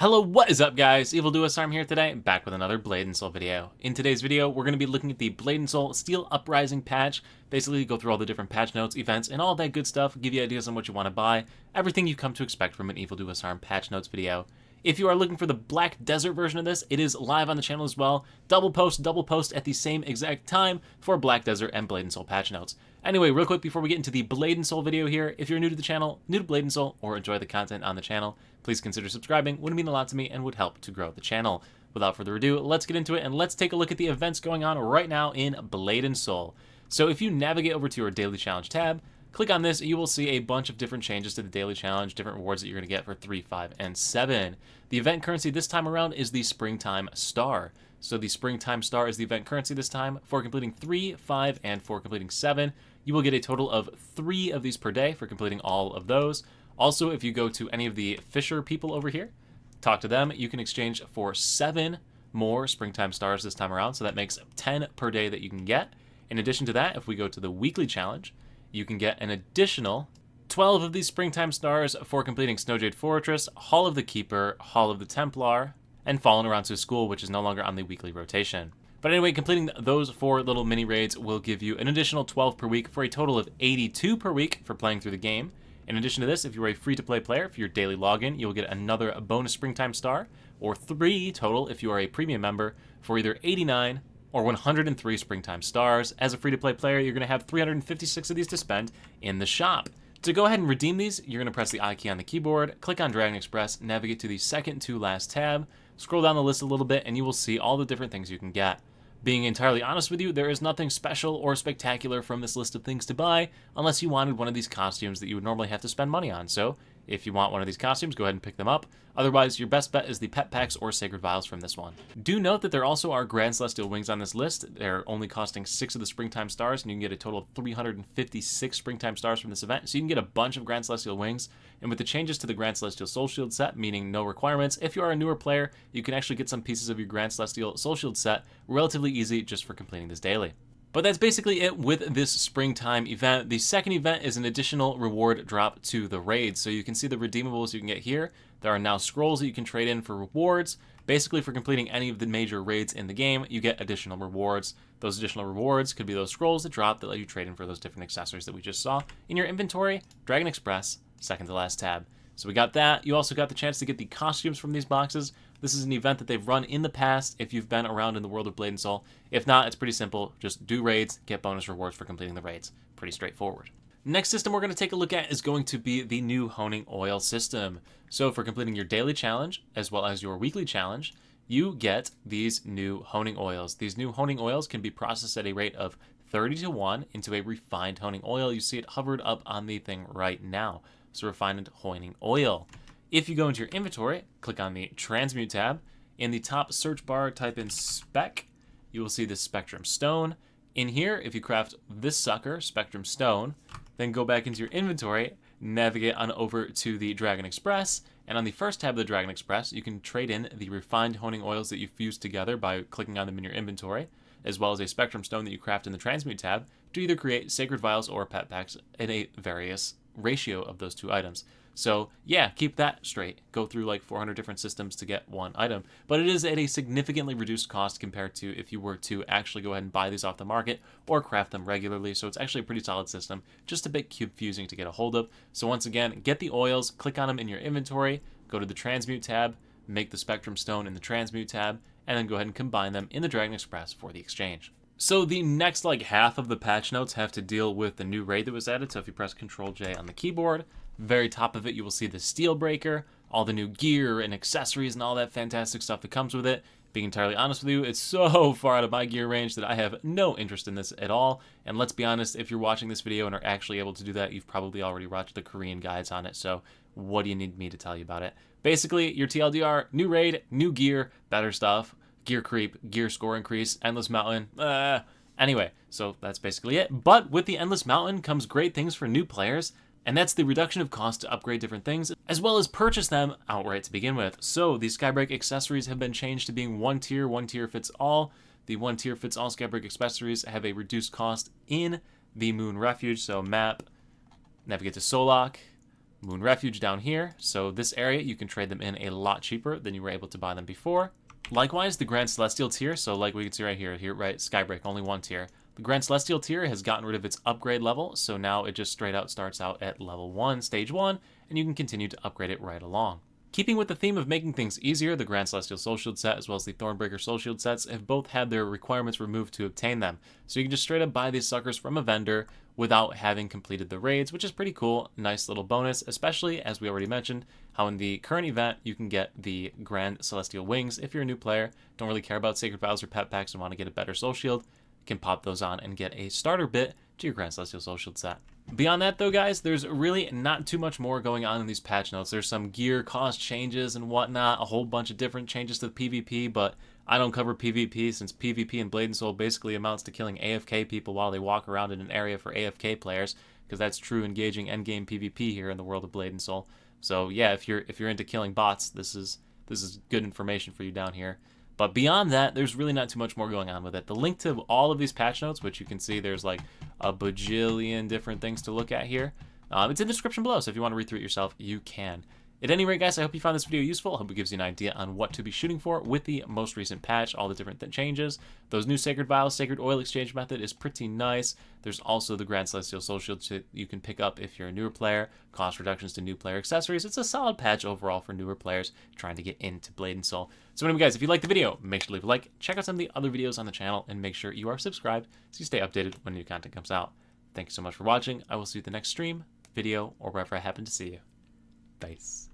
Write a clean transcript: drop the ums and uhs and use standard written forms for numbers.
Hello, what is up guys? Evil Duosarm here today, back with another Blade and Soul video. In today's video, we're going to be looking at the Blade and Soul Steel Uprising patch, basically go through all the different patch notes, events, and all that good stuff, give you ideas on what you want to buy, everything you come to expect from an Evil Duosarm patch notes video. If you are looking for the Black Desert version of this, it is live on the channel as well. Double post at the same exact time for Black Desert and Blade and Soul patch notes. Anyway, real quick before we get into the Blade and Soul video here, if you're new to the channel, new to Blade and Soul, or enjoy the content on the channel, please consider subscribing. Would mean a lot to me and would help to grow the channel. Without further ado, let's get into it and let's take a look at the events going on right now in Blade and Soul. So if you navigate over to your Daily Challenge tab, click on this, you will see a bunch of different changes to the Daily Challenge, different rewards that you're going to get for 3, 5, and 7. The event currency this time around is the Springtime Star. So the Springtime Star is the event currency this time. For completing 3, 5, and for completing 7, you will get a total of 3 of these per day for completing all of those. Also, if you go to any of the Fisher people over here, talk to them, you can exchange for 7 more Springtime Stars this time around, so that makes 10 per day that you can get. In addition to that, if we go to the Weekly Challenge, you can get an additional 12 of these Springtime Stars for completing Snowjade Fortress, Hall of the Keeper, Hall of the Templar, and Fallen Around to School, which is no longer on the weekly rotation. But anyway, completing those 4 little mini raids will give you an additional 12 per week for a total of 82 per week for playing through the game. In addition to this, if you're a free-to-play player, for your daily login, you'll get another bonus Springtime Star, or 3 total if you are a premium member, for either 89 or 103 Springtime Stars. As a free-to-play player, you're going to have 356 of these to spend in the shop. To go ahead and redeem these, you're going to press the I key on the keyboard, click on Dragon Express, navigate to the second to last tab, scroll down the list a little bit, and you will see all the different things you can get. Being entirely honest with you, there is nothing special or spectacular from this list of things to buy unless you wanted one of these costumes that you would normally have to spend money on. So if you want one of these costumes, go ahead and pick them up. Otherwise, your best bet is the pet packs or sacred vials from this one. Do note that there also are Grand Celestial Wings on this list. They're only costing 6 of the Springtime Stars, and you can get a total of 356 Springtime Stars from this event. So you can get a bunch of Grand Celestial Wings. And with the changes to the Grand Celestial Soul Shield set, meaning no requirements, if you are a newer player, you can actually get some pieces of your Grand Celestial Soul Shield set relatively easy just for completing this daily. But that's basically it with this springtime event. The second event is an additional reward drop to the raids. So you can see the redeemables you can get here. There are now scrolls that you can trade in for rewards. Basically, for completing any of the major raids in the game, you get additional rewards. Those additional rewards could be those scrolls that drop that let you trade in for those different accessories that we just saw. In your inventory, Dragon Express, second to last tab. So we got that. You also got the chance to get the costumes from these boxes. This is an event that they've run in the past if you've been around in the world of Blade and Soul. If not, it's pretty simple. Just do raids, get bonus rewards for completing the raids. Pretty straightforward. Next system we're going to take a look at is going to be the new honing oil system. So for completing your daily challenge, as well as your weekly challenge, you get these new honing oils. These new honing oils can be processed at a rate of 30:1 into a refined honing oil. You see it hovered up on the thing right now. So refined honing oil. If you go into your inventory, click on the Transmute tab. In the top search bar, type in Spec. You will see the Spectrum Stone. In here, if you craft this sucker, Spectrum Stone, then go back into your inventory, navigate on over to the Dragon Express, and on the first tab of the Dragon Express, you can trade in the refined honing oils that you fused together by clicking on them in your inventory, as well as a Spectrum Stone that you craft in the Transmute tab to either create sacred vials or pet packs in a various ratio of those 2 items. So yeah, keep that straight. Go through like 400 different systems to get one item, but it is at a significantly reduced cost compared to if you were to actually go ahead and buy these off the market or craft them regularly. So it's actually a pretty solid system, just a bit confusing to get a hold of. So once again, get the oils, click on them in your inventory, go to the Transmute tab, make the Spectrum Stone in the Transmute tab, and then go ahead and combine them in the Dragon Express for the exchange. So the next half of the patch notes have to deal with the new raid that was added. So if you press Ctrl-J on the keyboard, very top of it, you will see the Steelbreaker, all the new gear and accessories and all that fantastic stuff that comes with it. Being entirely honest with you, it's so far out of my gear range that I have no interest in this at all. And let's be honest, if you're watching this video and are actually able to do that, you've probably already watched the Korean guides on it. So what do you need me to tell you about it? Basically, your TLDR, new raid, new gear, better stuff, gear creep, gear score increase, endless mountain. Anyway, so that's basically it. But with the endless mountain comes great things for new players. And that's the reduction of cost to upgrade different things, as well as purchase them outright to begin with. So the Skybreak accessories have been changed to being one tier fits all. The one tier fits all Skybreak accessories have a reduced cost in the Moon Refuge. So map, navigate to Solok, Moon Refuge down here. So this area, you can trade them in a lot cheaper than you were able to buy them before. Likewise, the Grand Celestial tier, so like we can see right here, right, Skybreak, only one tier. The Grand Celestial tier has gotten rid of its upgrade level, so now it just straight out starts out at level 1, stage 1, and you can continue to upgrade it right along. Keeping with the theme of making things easier, the Grand Celestial Soul Shield set as well as the Thornbreaker Soul Shield sets have both had their requirements removed to obtain them. So you can just straight up buy these suckers from a vendor without having completed the raids, which is pretty cool. Nice little bonus, especially as we already mentioned, how in the current event you can get the Grand Celestial Wings if you're a new player, don't really care about Sacred Vows or pet packs and want to get a better Soul Shield, you can pop those on and get a starter bit to your Grand Celestial Soul Shield set. Beyond that though, guys, there's really not too much more going on in these patch notes. There's some gear cost changes and whatnot, a whole bunch of different changes to the PvP, but I don't cover PvP since PvP in Blade and Soul basically amounts to killing AFK people while they walk around in an area for AFK players, because that's true engaging endgame PvP here in the world of Blade and Soul. So yeah, if you're into killing bots, this is good information for you down here. But beyond that, there's really not too much more going on with it. The link to all of these patch notes, which you can see there's like a bajillion different things to look at here, it's in the description below, so if you want to read through it yourself, you can. At any rate, guys, I hope you found this video useful. I hope it gives you an idea on what to be shooting for with the most recent patch, all the different changes. Those new Sacred Vials, Sacred Oil exchange method is pretty nice. There's also the Grand Celestial Soul Shield you can pick up if you're a newer player. Cost reductions to new player accessories. It's a solid patch overall for newer players trying to get into Blade and Soul. So anyway, guys, if you liked the video, make sure to leave a like. Check out some of the other videos on the channel and make sure you are subscribed so you stay updated when new content comes out. Thank you so much for watching. I will see you at the next stream, video, or wherever I happen to see you. Peace.